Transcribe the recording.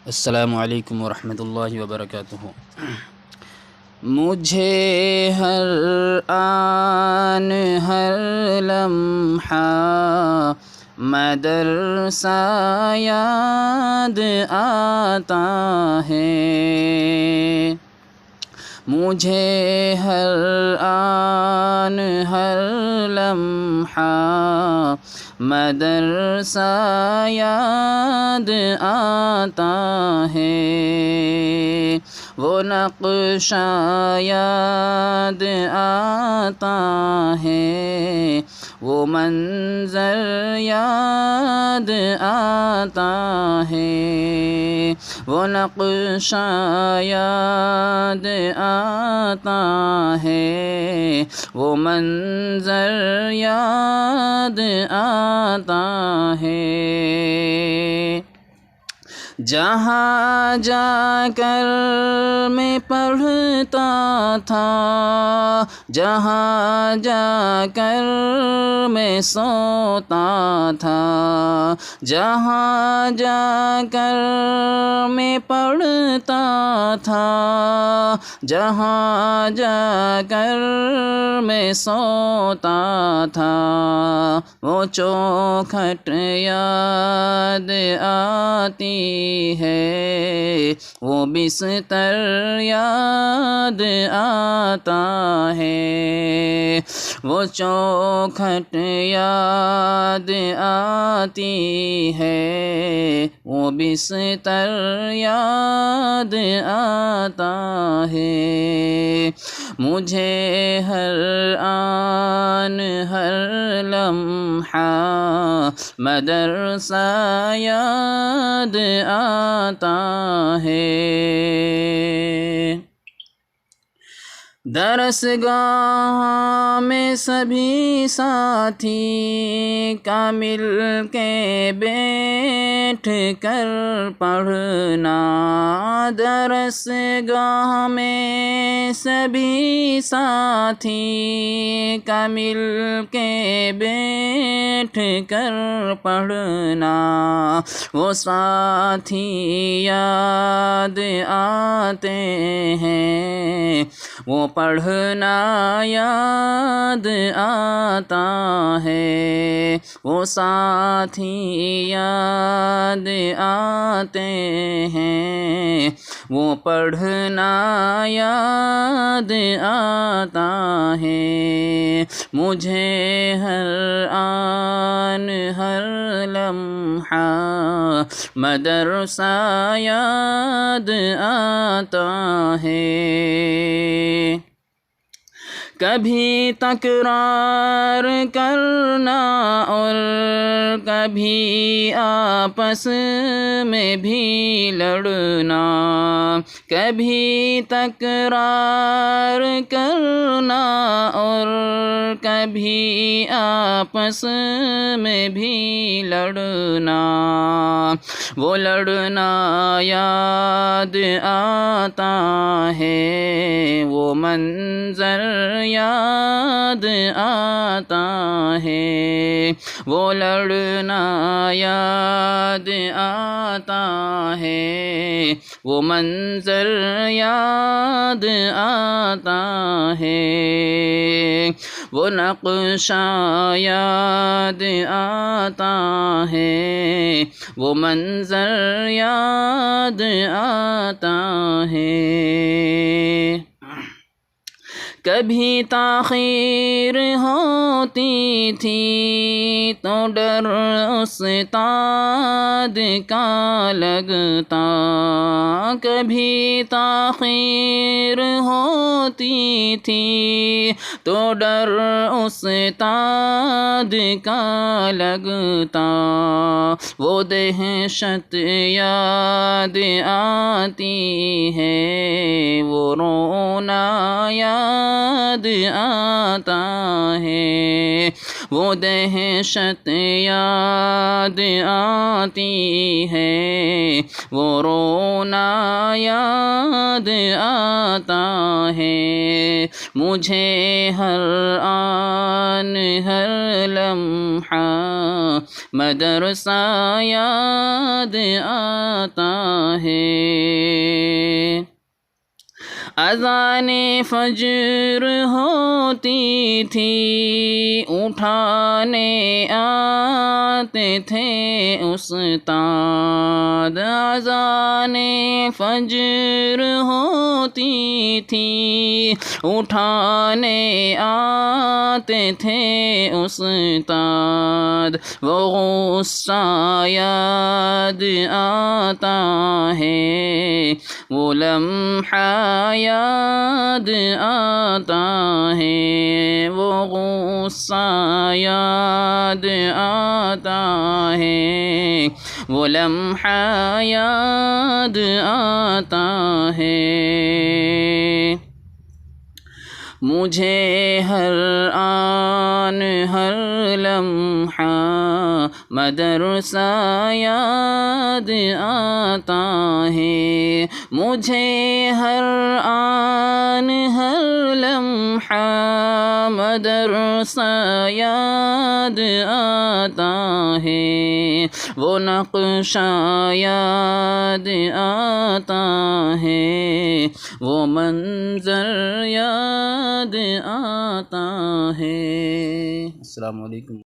السلام علیکم ورحمۃ اللہ وبرکاتہ۔ مجھے ہر آن ہر لمحہ مدرسہ یاد آتا ہے، مجھے ہر آن ہر لمحہ مدرسہ یاد آتا ہے، وہ نقشہ یاد آتا ہے، وہ منظر یاد آتا ہے، وہ نقشہ یاد آتا ہے، وہ منظر یاد آتا ہے۔ جہاں جا کر میں پڑھتا تھا، جہاں جا کر میں سوتا تھا، جہاں جا کر میں پڑھتا تھا، جہاں جا کر میں سوتا تھا، وہ چوکھٹ یاد آتی ہے، وہ بستر یاد آتا ہے، وہ چوکھٹ یاد آتی ہے، وہ بستر یاد آتا ہے، مجھے ہر آن ہر لمحہ مدرسہ یاد آتا ہے۔ درسگاہ میں سبھی ساتھی کا مل کے بیٹھ کر پڑھنا، درسگاہ میں سبھی ساتھی کا مل کے بیٹھ کر پڑھنا، وہ ساتھی یاد آتے ہیں، وہ پڑھنا یاد آتا ہے، وہ ساتھی یاد آتے ہیں، وہ پڑھنا یاد آتا ہے، مجھے ہر آن ہر لمحہ مدرسہ یاد آتا ہے۔ کبھی تکرار کرنا اور کبھی آپس میں بھی لڑنا، کبھی تکرار کرنا اور کبھی آپس میں بھی لڑنا، وہ لڑنا یاد آتا ہے، وہ منظر یاد آتا ہے، وہ لڑنا یاد آتا ہے، وہ منظر یاد آتا ہے، وہ نقشہ یاد آتا ہے، وہ منظر یاد آتا ہے۔ کبھی تاخیر ہوتی تھی تو ڈر استاد کا لگتا، کبھی تاخیر ہوتی تھی تو ڈر استاد کا لگتا، وہ دہشت یاد آتی ہے، وہ رونا یاد آتا ہے، وہ دہشت یاد آتی ہے، وہ رونا یاد آتا ہے، مجھے ہر آن ہر لمحہ مدرسہ یاد آتا ہے۔ اذان فجر ہوتی تھی، اٹھانے آتے تھے استاد، اذان فجر ہوتی تھی، اٹھانے آتے تھے استاد، وہ غصہ یاد آتا ہے، وہ لمحہ یاد آتا ہے، وہ غصہ یاد آتا ہے، وہ لمحہ یاد آتا ہے، مجھے ہر آن ہر لمحہ مدرسہ یاد آتا ہے، مجھے ہر آن ہر لمحہ مدرسہ یاد آتا ہے، وہ نقشہ یاد آتا ہے، وہ منظر یاد آتا ہے۔ السلام علیکم۔